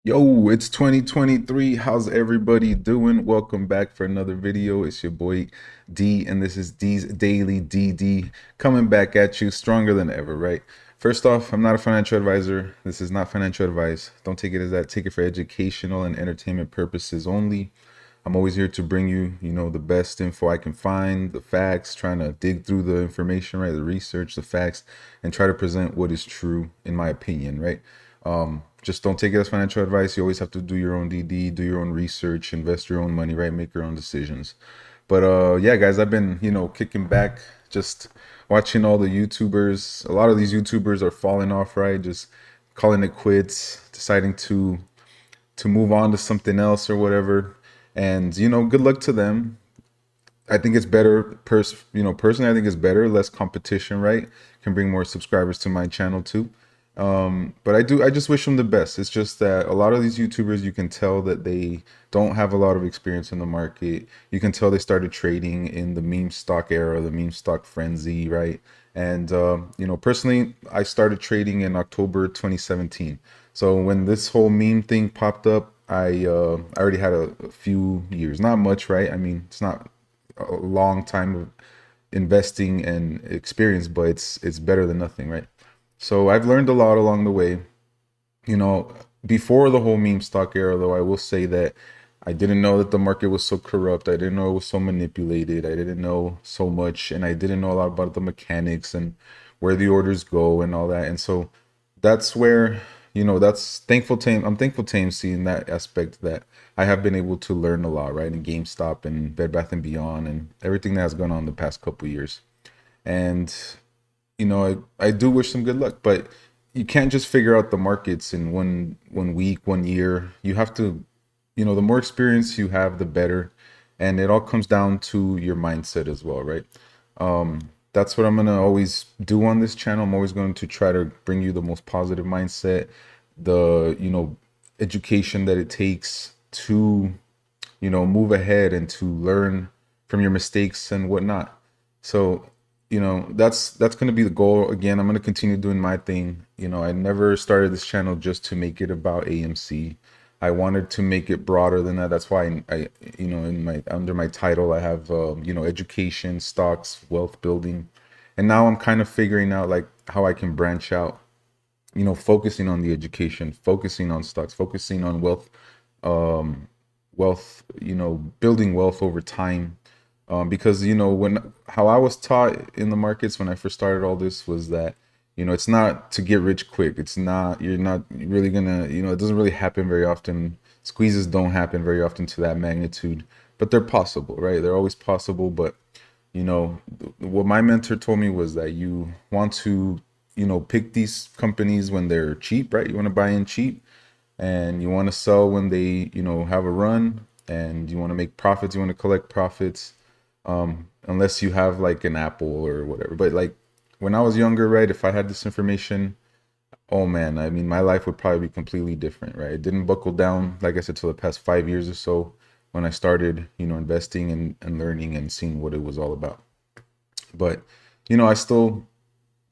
Yo, it's 2023. How's everybody doing? Welcome back for another video. It's your boy D, and this is D's Daily DD coming back at you stronger than ever, right? First off, I'm not a financial advisor. This is not financial advice. Don't take it as that. Take it for educational and entertainment purposes only. I'm always here to bring you, the best info I can find, the facts, trying to dig through the information, right? The research, the facts, and try to present what is true, in my opinion, right? Just don't take it as financial advice. You always have to do your own DD, do your own research, invest your own money, right? Make your own decisions. But yeah, guys, I've been, kicking back, just watching all the YouTubers. A lot of these YouTubers are falling off, right? Just calling it quits, deciding to move on to something else or whatever. And good luck to them. I think it's better personally I think it's better, less competition, right? Can bring more subscribers to my channel too. But I just wish them the best. It's just that a lot of these YouTubers, you can tell that they don't have a lot of experience in the market. You can tell they started trading in the meme stock era, the meme stock frenzy, right? And personally, I started trading in October 2017. So when this whole meme thing popped up, I already had a few years, not much, right? I mean, it's not a long time of investing and experience, but it's better than nothing, right? So I've learned a lot along the way. You know, Before the whole meme stock era, though, I will say that I didn't know that the market was so corrupt. I didn't know it was so manipulated. I didn't know so much, and I didn't know a lot about the mechanics and where the orders go and all that. And so that's where, that's thankful to I'm thankful to AMC in that aspect, that I have been able to learn a lot, right? In GameStop and Bed Bath and Beyond and everything that has gone on the past couple years. And I do wish them good luck, but you can't just figure out the markets in one week, 1 year. You have to, the more experience you have, the better. And it all comes down to your mindset as well, right? That's what I'm gonna always do on this channel. I'm always going to try to bring you the most positive mindset, the education that it takes to move ahead and to learn from your mistakes and whatnot. So that's going to be the goal. Again, I'm going to continue doing my thing. I never started this channel just to make it about AMC. I wanted to make it broader than that. That's why I in my under my title I have education, stocks, wealth building. And now I'm kind of figuring out like how I can branch out, focusing on the education, focusing on stocks, focusing on wealth, building wealth over time. Because when how I was taught in the markets when I first started all this was that it's not to get rich quick. It's not You're not really gonna, it doesn't really happen very often. Squeezes don't happen very often to that magnitude, but they're possible, right? They're always possible. But what my mentor told me was that you want to pick these companies when they're cheap, right? You want to buy in cheap, and you want to sell when they have a run, and you want to make profits, you want to collect profits, unless you have like an Apple or whatever. But like when I was younger, right, if I had this information, oh man, I mean, my life would probably be completely different, right? It didn't buckle down, like I said, till the past 5 years or so, when I started investing and learning and seeing what it was all about. But I still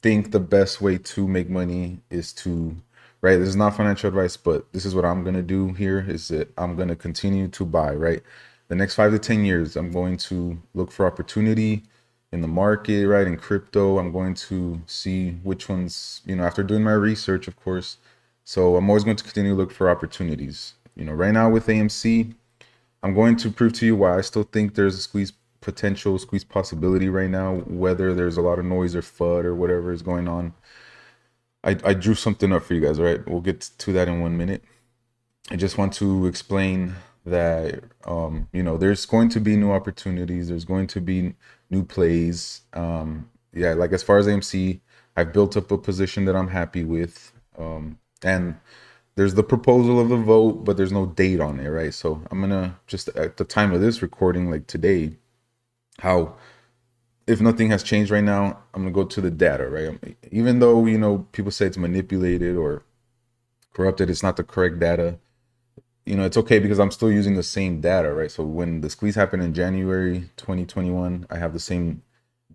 think the best way to make money is to, right, this is not financial advice, but this is what I'm going to do here, is that I'm going to continue to buy, right? The next 5 to 10 years, I'm going to look for opportunity in the market, right? In crypto, I'm going to see which ones, after doing my research, of course. So I'm always going to continue to look for opportunities. Right now with AMC, I'm going to prove to you why I still think there's a squeeze possibility right now, whether there's a lot of noise or FUD or whatever is going on. I drew something up for you guys, right? We'll get to that in 1 minute. I just want to explain that, there's going to be new opportunities. There's going to be new plays. Yeah, like as far as AMC, I've built up a position that I'm happy with. And there's the proposal of the vote, but there's no date on it, right? So I'm gonna just at the time of this recording, like today, how if nothing has changed right now, I'm gonna go to the data, right? Even though people say it's manipulated or corrupted, it's not the correct data. It's okay because I'm still using the same data, right? So when the squeeze happened in January 2021, I have the same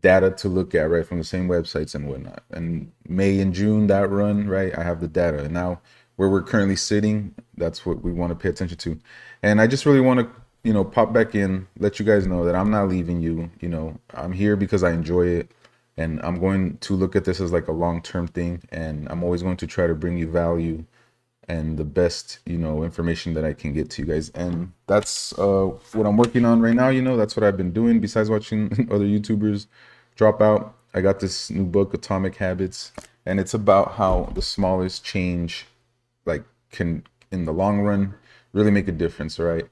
data to look at, right, from the same websites and whatnot. And May and June, that run, right, I have the data. And now where we're currently sitting. That's what we want to pay attention to. And I just really want to, pop back in, let you guys know that I'm not leaving you. I'm here because I enjoy it. And I'm going to look at this as like a long-term thing. And I'm always going to try to bring you value and the best, information that I can get to you guys. And that's what I'm working on right now. That's what I've been doing besides watching other YouTubers drop out. I got this new book, Atomic Habits, and it's about how the smallest change like can in the long run really make a difference, right?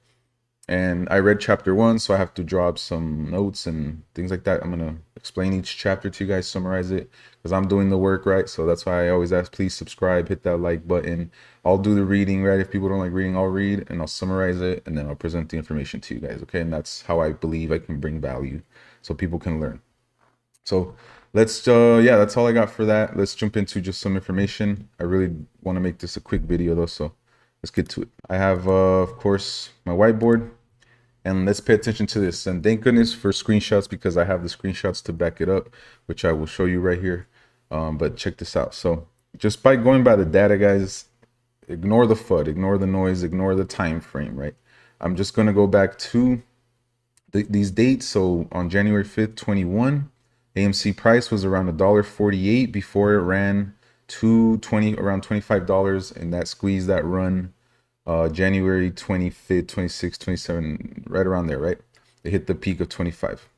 And I read chapter 1, so I have to draw up some notes and things like that. I'm gonna explain each chapter to you guys, summarize it, because I'm doing the work, right? So that's why I always ask, please subscribe, hit that like button. I'll do the reading, right? If people don't like reading, I'll read and I'll summarize it, and then I'll present the information to you guys, okay? And that's how I believe I can bring value so people can learn. So let's yeah, that's all I got for that. Let's jump into just some information. I really want to make this a quick video though, so let's get to it. I have of course my whiteboard, and let's pay attention to this. And thank goodness for screenshots, because I have the screenshots to back it up, which I will show you right here. But check this out. So just by going by the data, guys, ignore the FUD, ignore the noise, ignore the time frame, right? I'm just going to go back to these dates. So on January 5th, 21, AMC price was around $1.48 before it ran to around $25, and that squeezed that run January 25th, 26, 27, right around there, right? It hit the peak of 25.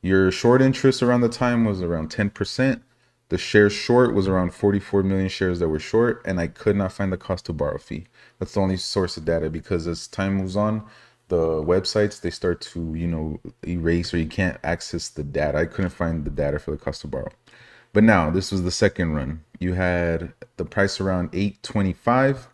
Your short interest around the time was around 10%. The shares short was around 44 million shares that were short, and I could not find the cost to borrow fee. That's the only source of data, because as time moves on, the websites, they start to, erase, or you can't access the data. I couldn't find the data for the cost to borrow. But now, this was the second run. You had the price around 825,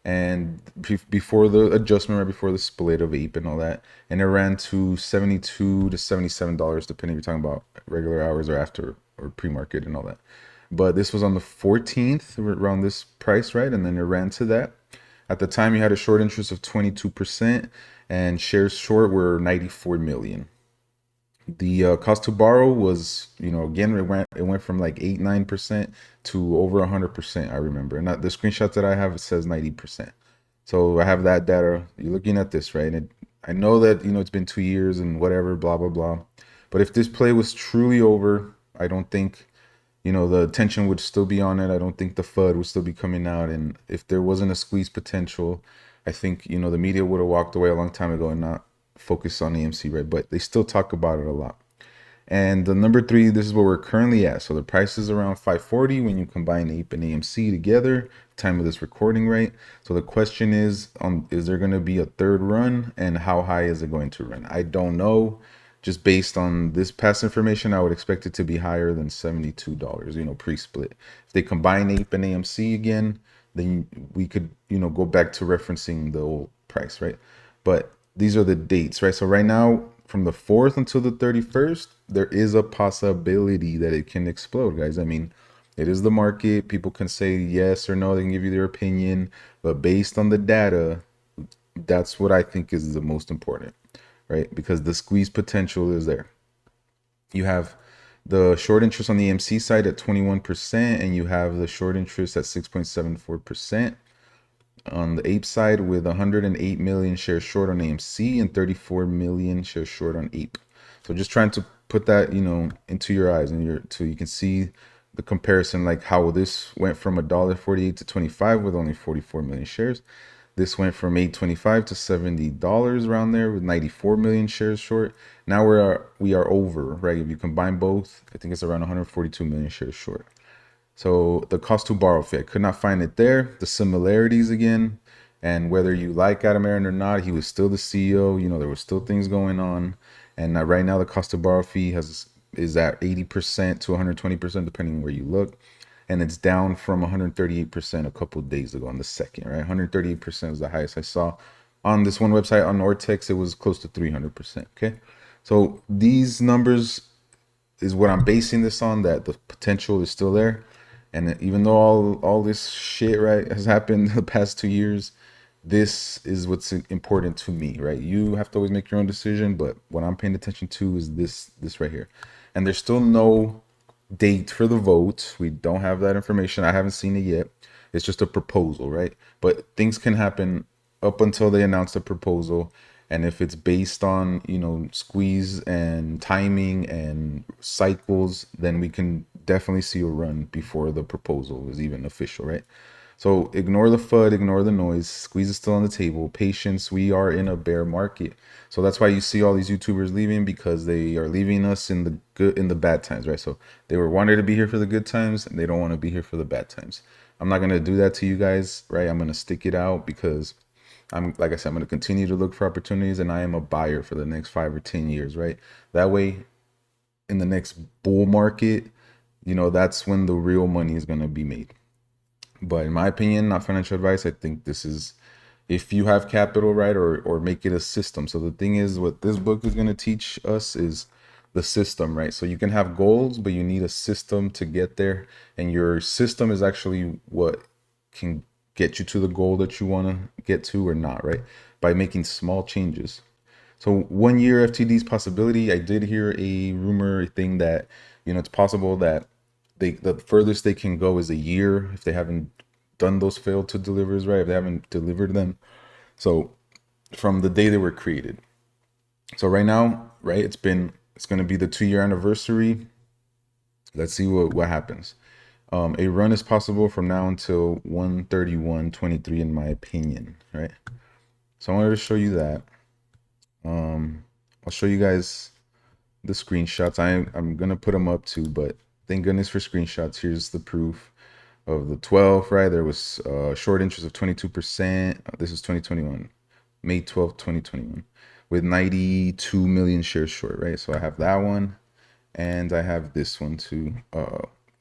and before the adjustment, right before the split of APE and all that, and it ran to $72 to $77, depending if you're talking about regular hours or after or pre-market and all that. But this was on the 14th, around this price, right? And then it ran to that. At the time, you had a short interest of 22%, and shares short were 94 million. The cost to borrow was, again, it went from like 8-9% to over 100%. I remember, and the screenshot that I have, it says 90%. So I have that data. You're looking at this, right? And I know that it's been 2 years and whatever, blah blah blah. But if this play was truly over, I don't think the attention would still be on it. I don't think the FUD would still be coming out. And if there wasn't a squeeze potential, I think, the media would have walked away a long time ago and not focus on AMC, right? But they still talk about it a lot. And the number 3, this is where we're currently at. So the price is around 540 when you combine APE and AMC together, time of this recording, right? So the question is there going to be a third run, and how high is it going to run? I don't know. Just based on this past information, I would expect it to be higher than $72, pre-split. If they combine APE and AMC again, then we could, go back to referencing the old price, right? But these are the dates, right? So right now, from the 4th until the 31st, there is a possibility that it can explode, guys. I mean, it is the market. People can say yes or no. They can give you their opinion. But based on the data, that's what I think is the most important, right? Because the squeeze potential is there. You have the short interest on the AMC side at 21%, and you have the short interest at 6.74% on the APE side, with 108 million shares short on AMC and 34 million shares short on APE. So just trying to put that, into your eyes, and so you can see the comparison, like how this went from $1.48 to 25 with only 44 million shares. This went from $8.25 to $70 around there with 94 million shares short. Now we are over, right? If you combine both, I think it's around 142 million shares short. So the cost to borrow fee, I could not find it there. The similarities again, and whether you like Adam Aron or not, he was still the CEO. There were still things going on, and right now the cost to borrow fee is at 80% to 120%, depending on where you look, and it's down from 138% a couple of days ago on the 2nd, right? 138% is the highest I saw on this one website. On Ortex, it was close to 300%. Okay, so these numbers is what I'm basing this on, that the potential is still there. And even though all this shit, right, has happened the past 2 years, this is what's important to me, right? You have to always make your own decision, but what I'm paying attention to is this right here. And there's still no date for the vote. We don't have that information. I haven't seen it yet. It's just a proposal, right? But things can happen up until they announce the proposal. And if it's based on, squeeze and timing and cycles, then we can definitely see a run before the proposal is even official, right? So ignore the FUD, ignore the noise. Squeeze is still on the table. Patience. We are in a bear market. So that's why you see all these YouTubers leaving, because they are leaving us in the good, in the bad times, right? So they were wanted to be here for the good times, and they don't want to be here for the bad times. I'm not gonna do that to you guys, right? I'm gonna stick it out because like I said, I'm gonna continue to look for opportunities, and I am a buyer for the next 5 or 10 years, right? That way, in the next bull market, that's when the real money is gonna be made. But in my opinion, not financial advice, I think this is, if you have capital, right, or make it a system. So the thing is, what this book is going to teach us is the system, right? So you can have goals, but you need a system to get there, and your system is actually what can get you to the goal that you want to get to or not, right? By making small changes. So 1 year FTD's possibility. I did hear a rumor, a thing that, it's possible that the furthest they can go is a year if they haven't done those failed to delivers, right? If they haven't delivered them. So from the day they were created. So right now, right, it's gonna be the 2 year anniversary. Let's see what happens. A run is possible from now until 1/31/23, in my opinion, right? So I wanted to show you that. I'll show you guys the screenshots. I'm gonna put them up too, but thank goodness for screenshots. Here's the proof of the 12th, right? There was short interest of 22%. This is 2021, May 12th, 2021, with 92 million shares short, right? So I have that one, and I have this one too,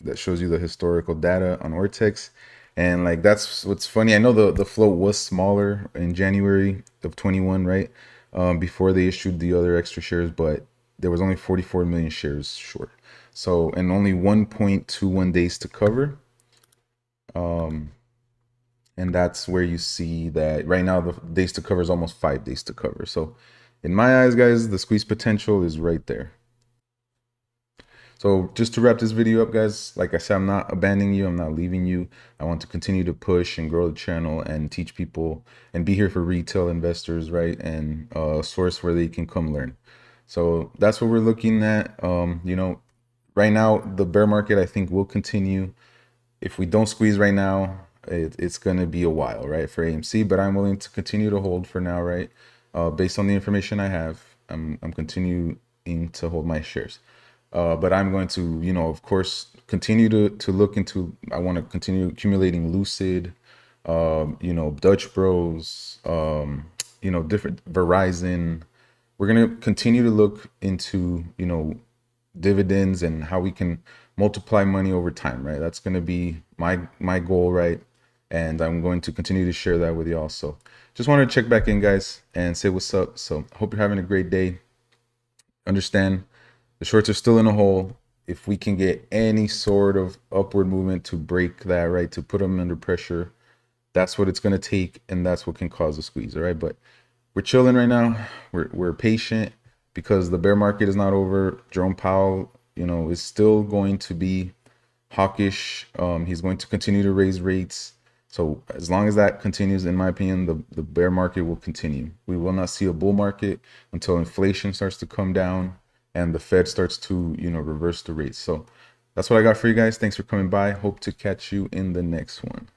that shows you the historical data on Ortex. And like, that's what's funny. I know the float was smaller in January of 21, right? Before they issued the other extra shares, but there was only 44 million shares short. So, and only 1.21 days to cover. And that's where you see that right now the days to cover is almost 5 days to cover. So in my eyes, guys, the squeeze potential is right there. So just to wrap this video up, guys, like I said, I'm not abandoning you. I'm not leaving you. I want to continue to push and grow the channel and teach people and be here for retail investors, right? And a source where they can come learn. So that's what we're looking at. Right now, the bear market, I think, will continue. If we don't squeeze right now, it's going to be a while, right, for AMC. But I'm willing to continue to hold for now, right? Based on the information I have, I'm continuing to hold my shares. But I'm going to, of course, continue to look into. I want to continue accumulating Lucid, Dutch Bros, different Verizon. We're going to continue to look into, dividends and how we can multiply money over time, right? That's going to be my goal, right? And I'm going to continue to share that with y'all. So just wanted to check back in, guys, and say what's up. So hope you're having a great day. Understand the shorts are still in a hole. If we can get any sort of upward movement to break that, right, to put them under pressure, that's what it's going to take, and that's what can cause a squeeze. All right, but we're chilling right now. We're patient because the bear market is not over. Jerome Powell, is still going to be hawkish. He's going to continue to raise rates. So as long as that continues, in my opinion, the bear market will continue. We will not see a bull market until inflation starts to come down and the Fed starts to, reverse the rates. So that's what I got for you guys. Thanks for coming by. Hope to catch you in the next one.